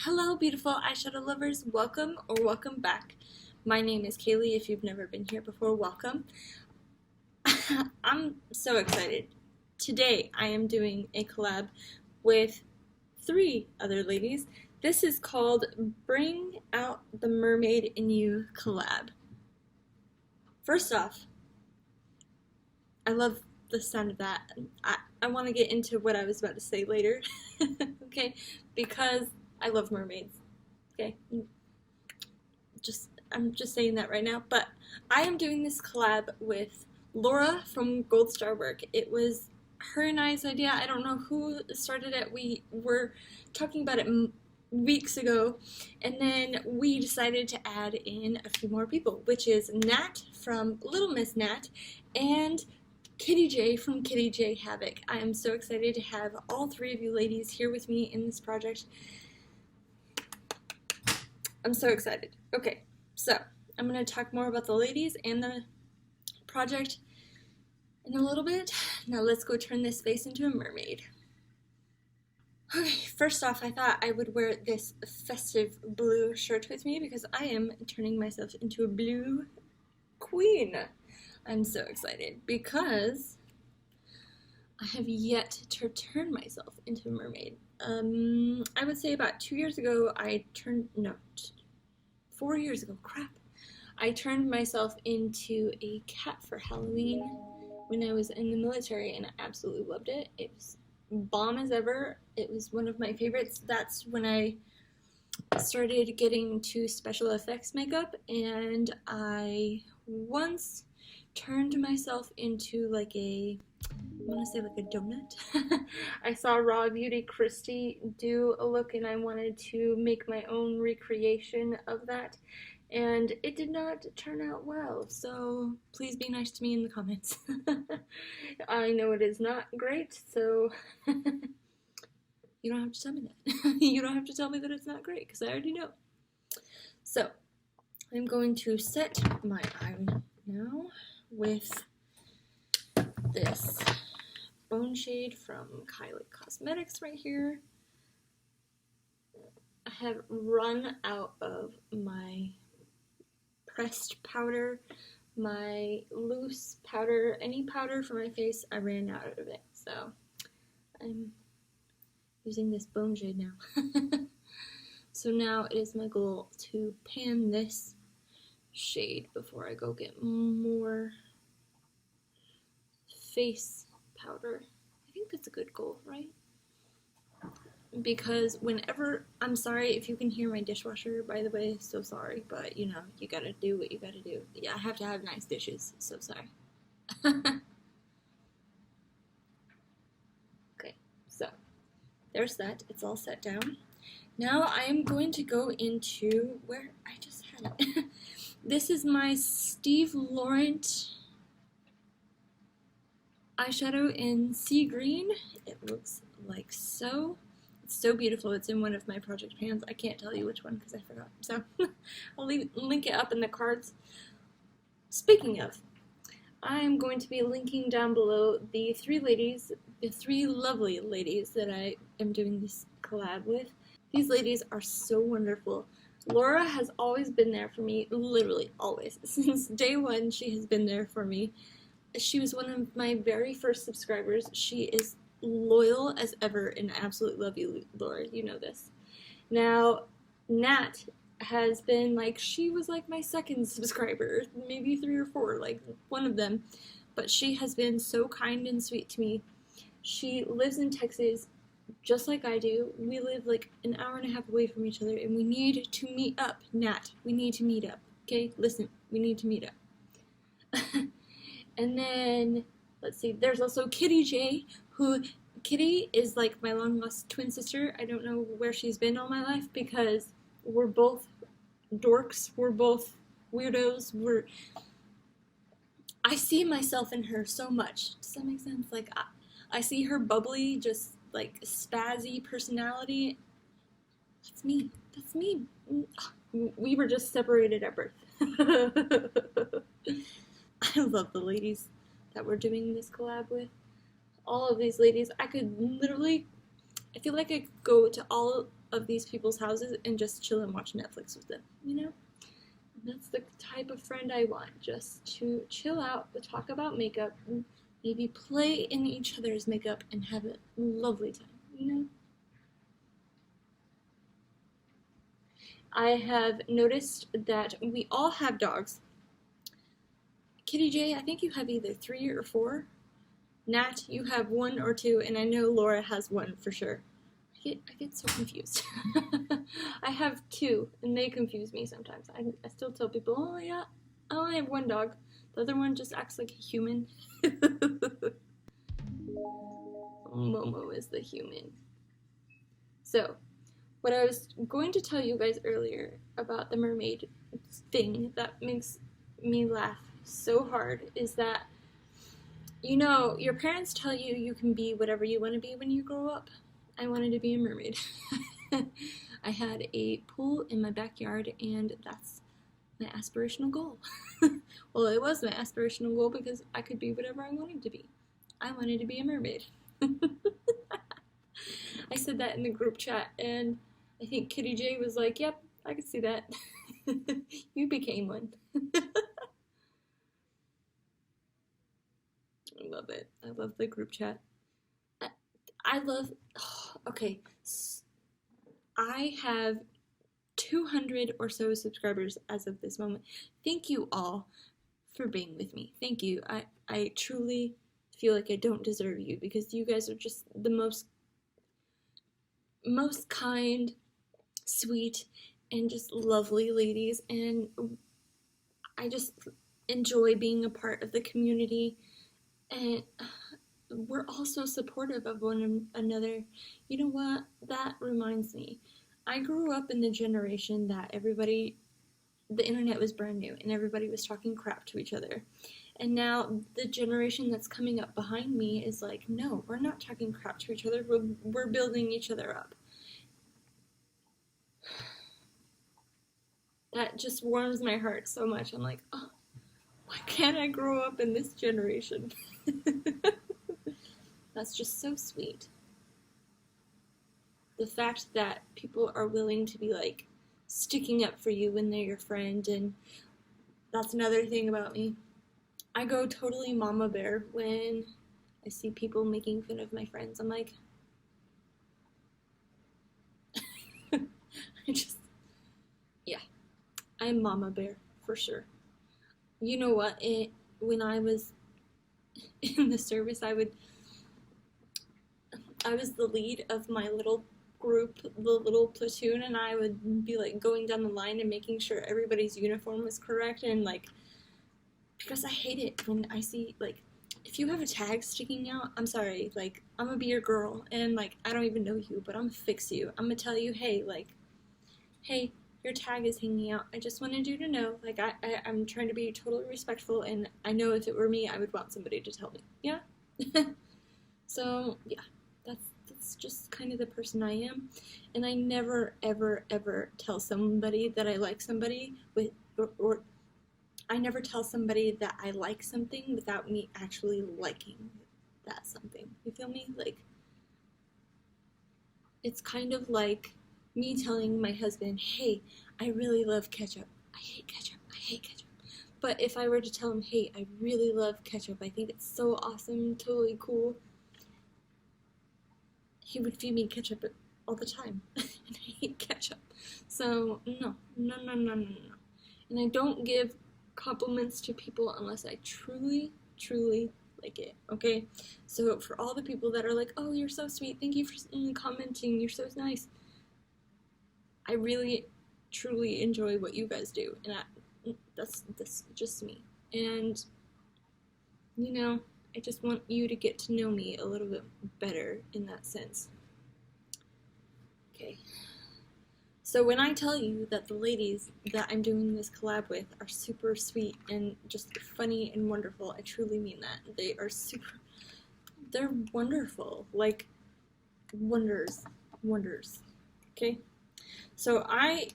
Hello, beautiful eyeshadow lovers. Welcome or welcome back. My name is Kaylee. If you've never been here before, welcome. I'm so excited. Today, I am doing a collab with 3 other ladies. This is called Bring Out the Mermaid in You collab. First off, I love the sound of that. I want to get into what I was about to say later, okay? Because I love mermaids. Okay, I'm just saying that right now. But I am doing this collab with Laura from Gold Star Work. It was her and I's idea. I don't know who started it. We were talking about it weeks ago, and then we decided to add in a few more people, which is Nat from Little Miss Nat and Kittie J from Kittie J Havok. I am so excited to have all 3 of you ladies here with me in this project. I'm so excited. Okay, so I'm going to talk more about the ladies and the project in a little bit. Now let's go turn this face into a mermaid. Okay, first off, I thought I would wear this festive blue shirt with me because I am turning myself into a blue queen. I'm so excited because I have yet to turn myself into a mermaid. I would say about 2 years ago, 4 years ago, crap. I turned myself into a cat for Halloween when I was in the military, and I absolutely loved it. It was bomb as ever. It was one of my favorites. That's when I started getting into special effects makeup, and I once turned myself into like a, I want to say like a donut. I saw Raw Beauty Christy do a look, and I wanted to make my own recreation of that, and it did not turn out well, so please be nice to me in the comments. I know it is not great, so you don't have to tell me that. You don't have to tell me that it's not great, because I already know. So I'm going to set my eye now with this Bone Shade from Kylie Cosmetics right here. I have run out of my pressed powder, my loose powder, any powder for my face. I ran out of it, so I'm using this Bone Shade now. So now it is my goal to pan this shade before I go get more face powder. I think that's a good goal, right? Because whenever, I'm sorry if you can hear my dishwasher, by the way, so sorry, but you know, you gotta do what you gotta do. Yeah, I have to have nice dishes, so sorry. Okay, so there's that. It's all set down. Now I am going to go into where I just had it. This is my Steve Laurent eyeshadow in Sea Green. It looks like so. It's so beautiful. It's in one of my project pans. I can't tell you which one because I forgot. So I'll link it up in the cards. Speaking of, I am going to be linking down below the 3 ladies, the 3 lovely ladies that I am doing this collab with. These ladies are so wonderful. Laura has always been there for me, literally always. Since day 1, she has been there for me. She was one of my very first subscribers. She is loyal as ever, and I absolutely love you, Laura. You know this. Now, Nat has been like, she was like my 2nd subscriber, maybe 3 or 4, like one of them. But she has been so kind and sweet to me. She lives in Texas, just like I do. We live like an hour and a half away from each other, and we need to meet up. Nat, we need to meet up. Okay, listen, we need to meet up. And then, let's see, there's also Kittie J, who, Kittie is like my long-lost twin sister. I don't know where she's been all my life because we're both dorks, we're both weirdos, I see myself in her so much. Does that make sense? Like, I see her bubbly, just like spazzy personality. That's me. That's me. We were just separated at birth. I love the ladies that we're doing this collab with. All of these ladies, I could literally, I feel like I could go to all of these people's houses and just chill and watch Netflix with them, you know? And that's the type of friend I want, just to chill out, talk about makeup, maybe play in each other's makeup and have a lovely time, you know? I have noticed that we all have dogs. Kitty J, I think you have either 3 or 4. Nat, you have 1 or 2, and I know Laura has 1 for sure. I get so confused. I have 2, and they confuse me sometimes. I still tell people, oh yeah, I only have 1 dog. The other one just acts like a human. Momo is the human. So, what I was going to tell you guys earlier about the mermaid thing that makes me laugh so hard is that, you know, your parents tell you you can be whatever you want to be when you grow up. I wanted to be a mermaid. I had a pool in my backyard, and that's my aspirational goal. Well, it was my aspirational goal because I could be whatever I wanted to be. I wanted to be a mermaid. I said that in the group chat, and I think Kitty J was like, yep, I could see that. You became one. I love it. I love the group chat. I love, okay, I have 200 or so subscribers as of this moment. Thank you all for being with me. Thank you. I truly feel like I don't deserve you because you guys are just the most kind, sweet, and just lovely ladies, and I just enjoy being a part of the community, and we're also supportive of one another. You know what? That reminds me. I grew up in the generation that the internet was brand new and everybody was talking crap to each other. And now the generation that's coming up behind me is like, no, we're not talking crap to each other. We're building each other up. That just warms my heart so much. I'm like, oh, why can't I grow up in this generation? That's just so sweet. The fact that people are willing to be like sticking up for you when they're your friend, and that's another thing about me. I go totally mama bear when I see people making fun of my friends. I'm like, yeah, I'm mama bear for sure. You know what? When I was in the service, I was the lead of my little group, the little platoon, and I would be like going down the line and making sure everybody's uniform was correct, and like, because I hate it when I see, like, if you have a tag sticking out, I'm sorry, like, I'm gonna be your girl, and like, I don't even know you, but I'm gonna fix you. I'm gonna tell you, hey, like, hey, your tag is hanging out. I just wanted you to know, like, I'm trying to be totally respectful, and I know if it were me, I would want somebody to tell me, yeah? So, yeah, that's just kind of the person I am, and I never, ever, ever tell somebody that I like somebody or I never tell somebody that I like something without me actually liking that something. You feel me? Like, it's kind of like me telling my husband, hey, I really love ketchup. I hate ketchup. I hate ketchup. But if I were to tell him, hey, I really love ketchup, I think it's so awesome, totally cool, he would feed me ketchup all the time. And I hate ketchup. So, no. And I don't give compliments to people unless I truly, truly like it, okay? So for all the people that are like, oh, you're so sweet, thank you for commenting, you're so nice, I really, truly enjoy what you guys do, and that's just me. And, you know, I just want you to get to know me a little bit better in that sense. Okay. So when I tell you that the ladies that I'm doing this collab with are super sweet and just funny and wonderful, I truly mean that. They're wonderful. Like, wonders. Okay? So I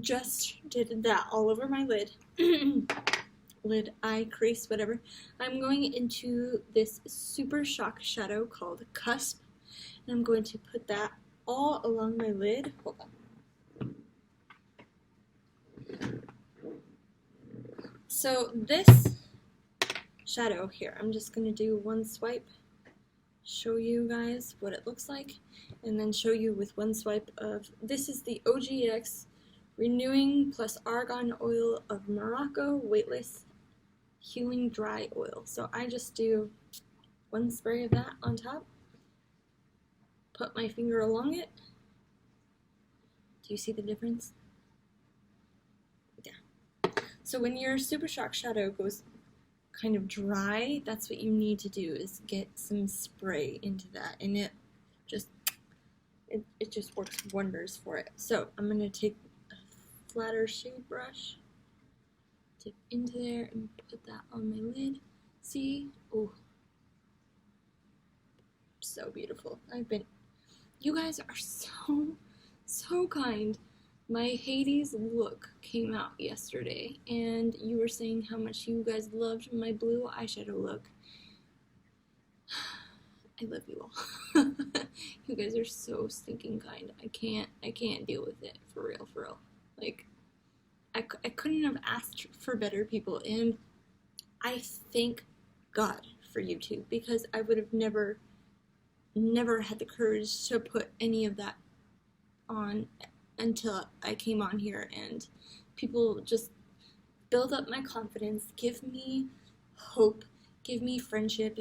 just did that all over my lid. Lid, eye, crease, whatever. I'm going into this super shock shadow called Cusp, and I'm going to put that all along my lid. Hold on. So this shadow here, I'm just going to do one swipe, show you guys what it looks like, and then show you with one swipe of, this is the OGX Renewing plus Argan Oil of Morocco Weightless Healing Dry Oil. So I just do one spray of that on top, put my finger along it. Do you see the difference? Yeah. So when your Super Shock shadow goes kind of dry, that's what you need to do, is get some spray into that, and it just works wonders for it. So I'm going to take a flatter shade brush, dip into there, and put that on my lid. See? Oh, so beautiful. You guys are so kind. My Hades look came out yesterday, and you were saying how much you guys loved my blue eyeshadow look. I love you all. You guys are so stinking kind. I can't deal with it, for real. Like, I couldn't have asked for better people, and I thank God for YouTube, because I would have never had the courage to put any of that on until I came on here, and people just build up my confidence, give me hope, give me friendship,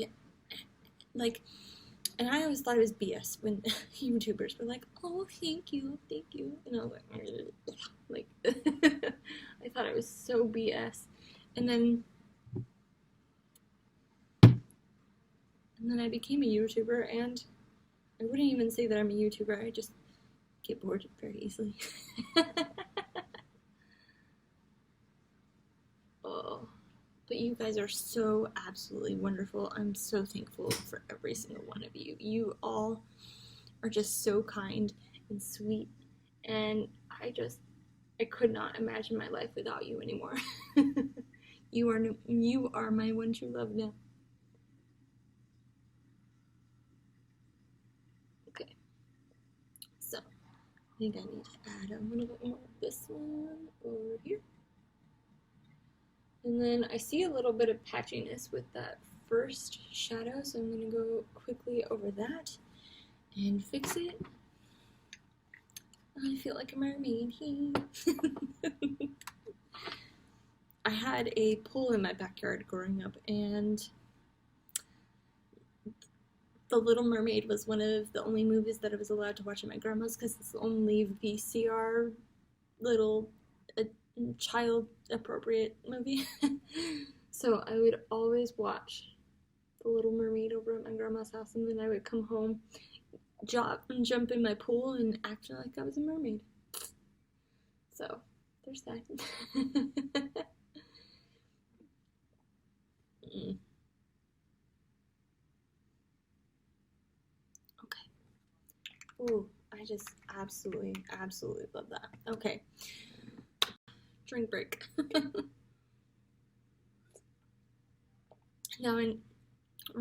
like, and I always thought it was BS when YouTubers were like, oh, thank you, and I was like, I thought it was so BS, and then I became a YouTuber, and I wouldn't even say that I'm a YouTuber, I just get bored very easily. Oh, but you guys are so absolutely wonderful. I'm so thankful for every single one of you. You all are just so kind and sweet, and I could not imagine my life without you anymore. You are my one true love now. Okay, so I think I need to add a little bit more of this one over here. And then I see a little bit of patchiness with that first shadow, so I'm going to go quickly over that and fix it. I feel like a mermaid. I had a pool in my backyard growing up, and The Little Mermaid was one of the only movies that I was allowed to watch at my grandma's, because it's the only VCR little child appropriate movie. So I would always watch The Little Mermaid over at my grandma's house, and then I would come home, jump in my pool, and act like I was a mermaid. So there's that. Okay. Ooh, I just absolutely love that. Okay. Drink break. Now, I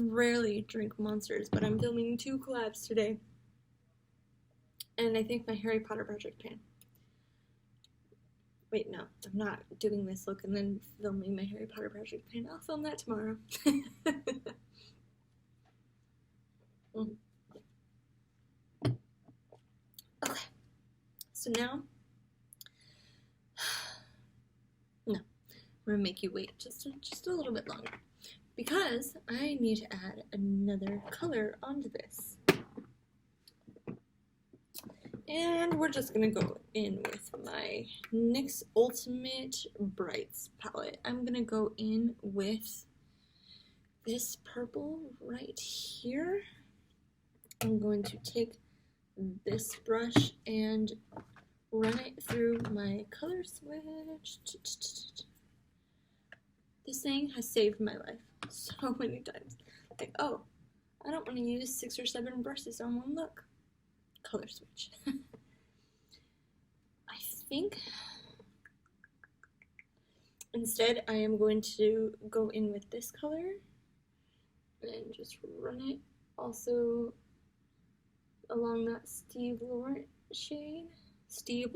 rarely drink Monsters, but I'm filming 2 collabs today. And I think my Harry Potter project pan. Wait, no, I'm not doing this look and then filming my Harry Potter project pan. I'll film that tomorrow. Okay, so now, no, I'm gonna make you wait just a little bit longer, because I need to add another color onto this. And we're just gonna go in with my NYX Ultimate Brights palette. I'm gonna go in with this purple right here. I'm going to take this brush and run it through my color switch. This thing has saved my life so many times. Like, oh, I don't want to use 6 or 7 brushes on one look. Color switch. I think instead I am going to go in with this color and just run it also along that Steve Laurent shade. Steve.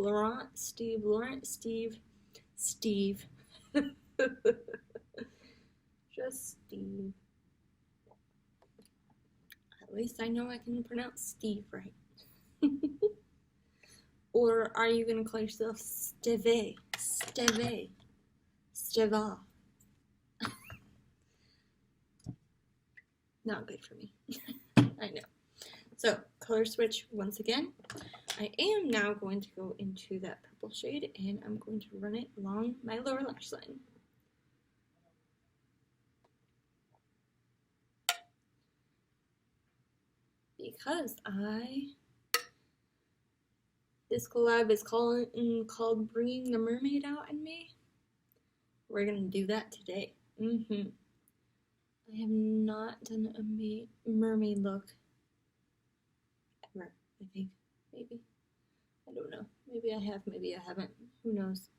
Just Steve. At least I know I can pronounce Steve right. Or are you going to call yourself Steve? Steve. Steva. Not good for me. I know. So, color switch once again. I am now going to go into that purple shade and I'm going to run it along my lower lash line. Because this collab is called Bringing the Mermaid Out in Me. We're going to do that today. I have not done a mermaid look ever, I think. Maybe. I don't know. Maybe I have, maybe I haven't. Who knows?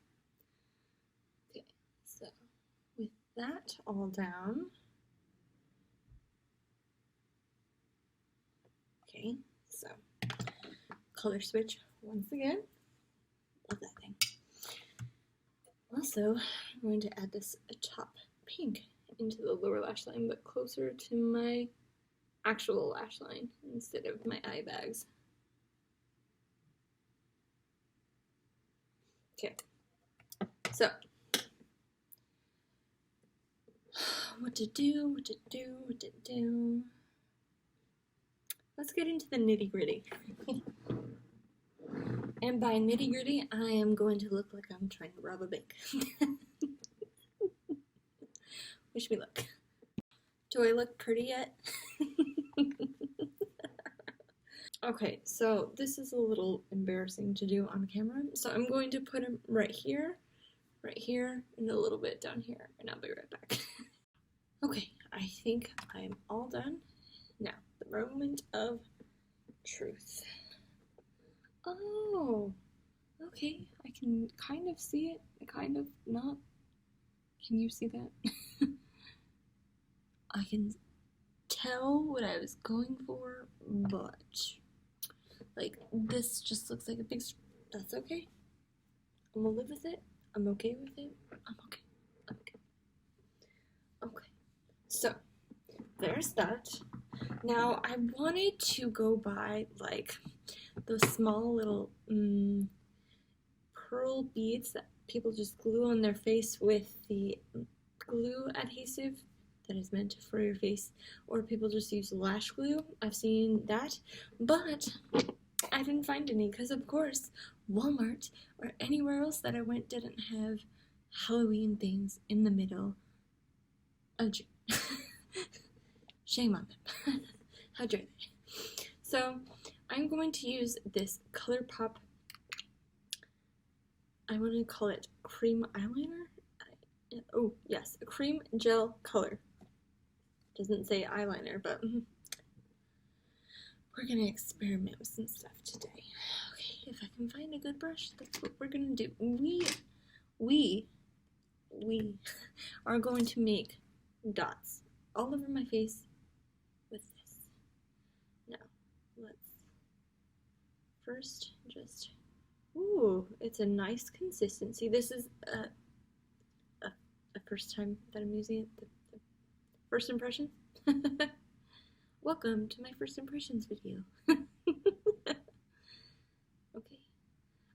Okay, so with that all down. Okay, so color switch once again. Love that thing. Also, I'm going to add this top pink into the lower lash line, but closer to my actual lash line instead of my eye bags. Okay, so what to do. Let's get into the nitty gritty. And by nitty gritty, I am going to look like I'm trying to rob a bank. Wish me luck. Do I look pretty yet? Okay, so this is a little embarrassing to do on camera. So I'm going to put him right here, and a little bit down here, and I'll be right back. Okay, I think I'm all done. Now, the moment of truth. Oh, okay, I can kind of see it, kind of not. Can you see that? I can tell what I was going for, but like this just looks like a big. That's okay. I'm gonna live with it. I'm okay with it. I'm okay. Okay. So there's that. Now I wanted to go buy like those small little pearl beads that people just glue on their face with the glue adhesive that is meant for your face, or people just use lash glue. I've seen that, but I didn't find any because of course Walmart or anywhere else that I went didn't have Halloween things in the middle of June. Shame on them. How dare they? So I'm going to use this ColourPop, I want to call it cream eyeliner. Oh yes, a cream gel color. Doesn't say eyeliner, but we're gonna experiment with some stuff today. Okay, if I can find a good brush, that's what we're gonna do. We are going to make dots all over my face with this. Now, let's first just, ooh, it's a nice consistency. This is a first time that I'm using it, the first impression. Welcome to my first impressions video. Okay,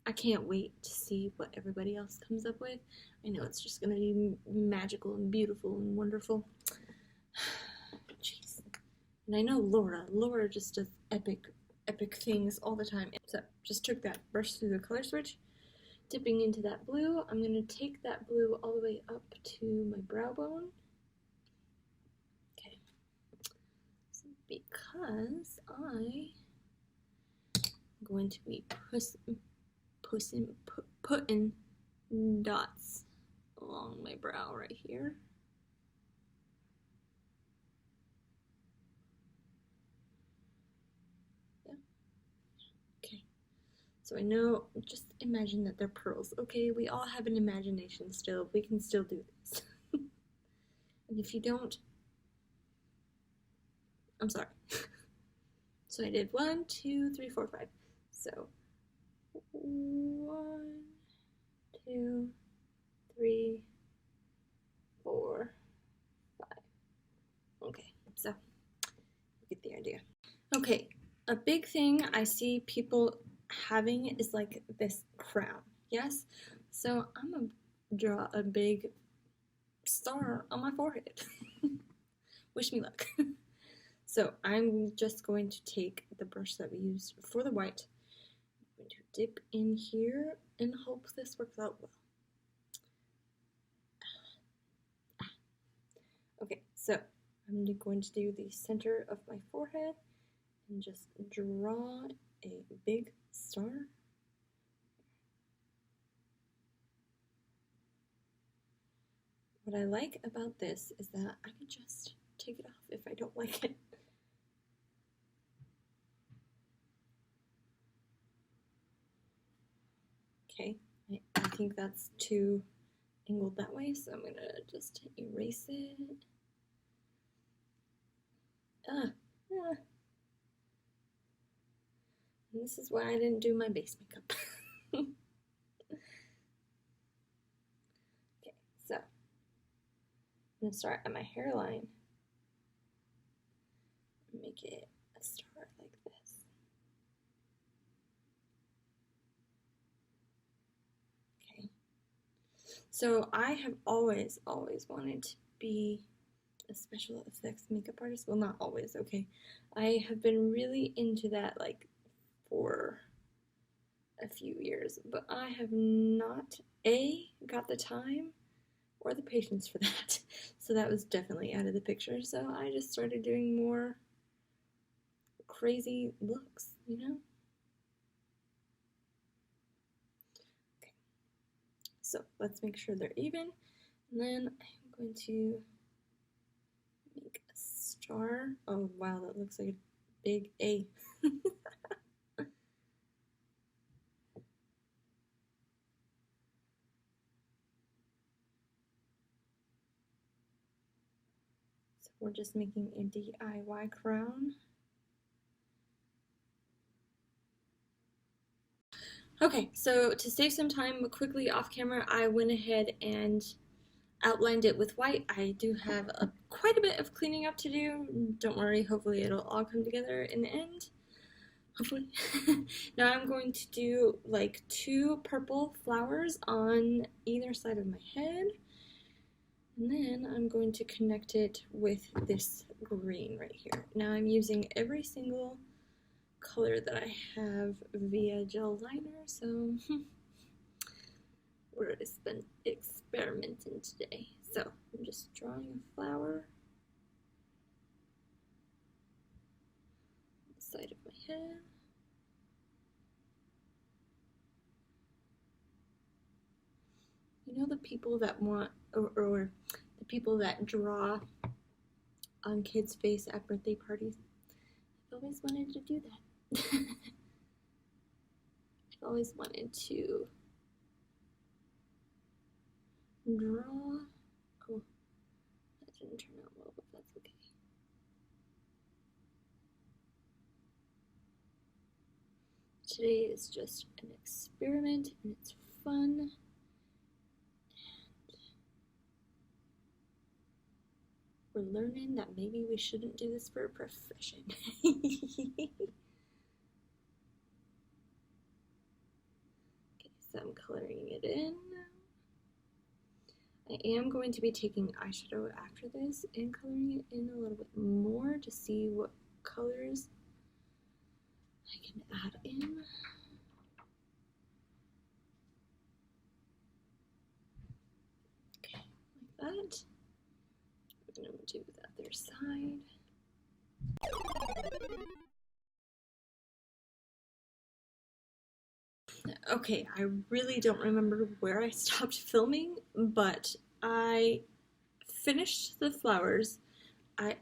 I can't wait to see what everybody else comes up with. I know it's just gonna be magical and beautiful and wonderful. Jeez. And I know Laura just does epic things all the time. So just took that brush through the color switch, dipping into that blue. I'm gonna take that blue all the way up to my brow bone. Okay. So because I'm going to be putting dots along my brow right here. Yeah. Okay. So I know, just imagine that they're pearls. Okay, we all have an imagination still. We can still do this. And if you don't, I'm sorry. So I did 1, 2, 3, 4, 5. So 1, 2, 3, 4, 5. Okay, so you get the idea. Okay, a big thing I see people having is like this crown, yes? So I'm gonna draw a big star on my forehead. Wish me luck. So I'm just going to take the brush that we used for the white. I'm going to dip in here and hope this works out well. Okay, so I'm going to do the center of my forehead and just draw a big star. What I like about this is that I can just take it off if I don't like it. Okay, I think that's too angled that way, so I'm gonna just erase it. And this is why I didn't do my base makeup. Okay, so I'm gonna start at my hairline and make it a star like this. Okay. So I have always wanted to be a special effects makeup artist. Well, not always, okay. I have been really into that like for a few years, but I have not got the time or the patience for that. So that was definitely out of the picture. So I just started doing more crazy looks, you know? Okay. So let's make sure they're even. And then I'm going to make a star. Oh wow, that looks like a big A. So we're just making a DIY crown. Okay, so to save some time quickly off camera, I went ahead and outlined it with white. I do have quite a bit of cleaning up to do. Don't worry, hopefully it'll all come together in the end. Hopefully. Now I'm going to do like 2 purple flowers on either side of my head. And then I'm going to connect it with this green right here. Now I'm using every single color that I have via gel liner, so we're experimenting today. So I'm just drawing a flower on the side of my head. You know the people that want, or the people that draw on kids' face at birthday parties? I've always wanted to do that. I've always wanted to draw. Oh, that didn't turn out well, but that's okay. Today is just an experiment and it's fun. We're learning that maybe we shouldn't do this for a profession. Okay, so I'm coloring it in. I am going to be taking eyeshadow after this and coloring it in a little bit more to see what colors I can add in. Okay, like that. And I'm going to do the other side. Okay, I really don't remember where I stopped filming, but I finished the flowers. I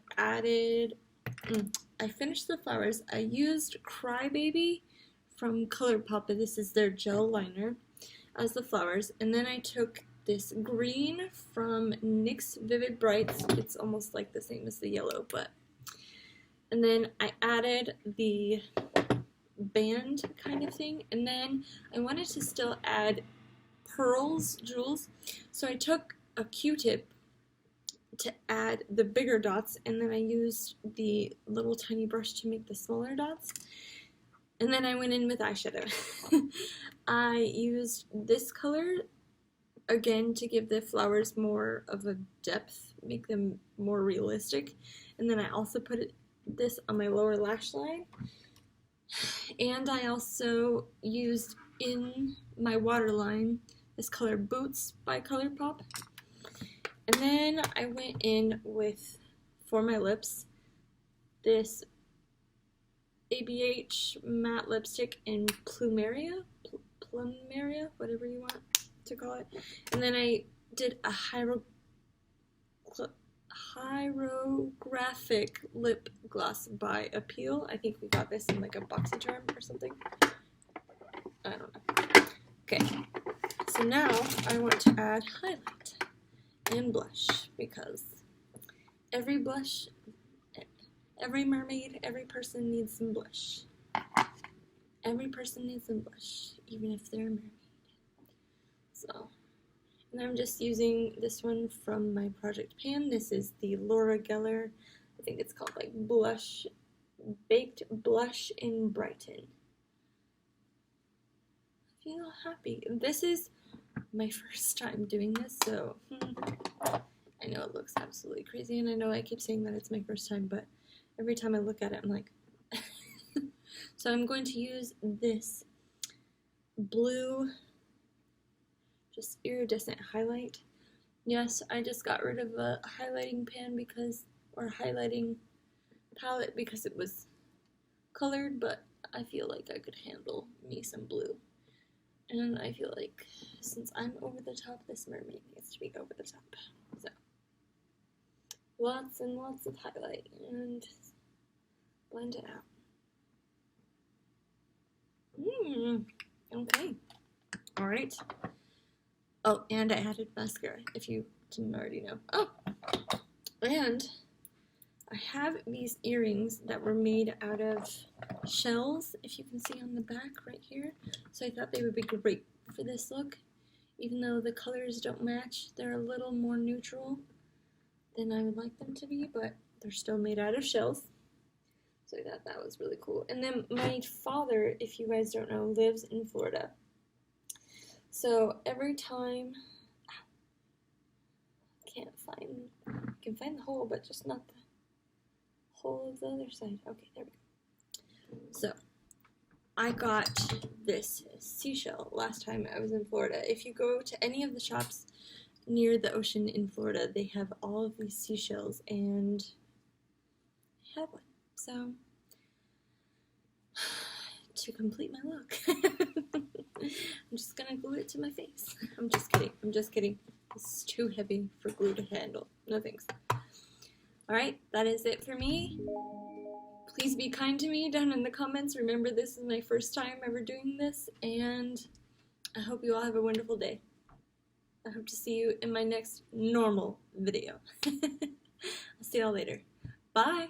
finished the flowers. I used Crybaby from Colourpop. This is their gel liner as the flowers. And then I took this green from NYX Vivid Brights. It's almost like the same as the yellow, but And then I added the band kind of thing, and then I wanted to still add pearls, jewels, so I took a Q-tip to add the bigger dots, and then I used the little tiny brush to make the smaller dots, and then I went in with eyeshadow. I used this color again to give the flowers more of a depth, make them more realistic, and then I also put this on my lower lash line. And I also used in my waterline this color Boots by Colourpop. And then I went in with, for my lips, this ABH matte lipstick in Plumeria, whatever you want to call it. And then I did a hieroglyphic lip gloss by Appeal. I think we got this in like a BoxyCharm or something. I don't know. Okay, so now I want to add highlight and blush, because every mermaid, every person needs some blush. Every person needs some blush, even if they're a mermaid. So, and I'm just using this one from my project pan. This is the Laura Geller, I think it's called like Blush, Baked Blush in Brighton. I feel happy. This is my first time doing this, so I know it looks absolutely crazy, and I know I keep saying that it's my first time, but every time I look at it, I'm like, so I'm going to use this blue, just iridescent highlight. Yes, I just got rid of a highlighting pan or highlighting palette because it was colored, but I feel like I could handle me some blue. And I feel like since I'm over the top, this mermaid needs to be over the top. So, lots and lots of highlight and blend it out. Okay. Alright. Oh, and I added mascara, if you didn't already know. Oh! And I have these earrings that were made out of shells, if you can see on the back right here. So I thought they would be great for this look. Even though the colors don't match, they're a little more neutral than I would like them to be, but they're still made out of shells. So I thought that was really cool. And then my father, if you guys don't know, lives in Florida. So every time, I can find the hole, but just not the hole of the other side. Okay, there we go. So I got this seashell last time I was in Florida. If you go to any of the shops near the ocean in Florida, they have all of these seashells, and I have one. So, to complete my look, I'm just gonna glue it to my face. I'm just kidding. It's too heavy for glue to handle. No thanks. Alright, that is it for me. Please be kind to me down in the comments. Remember, this is my first time ever doing this, and I hope you all have a wonderful day. I hope to see you in my next normal video. I'll see y'all later. Bye!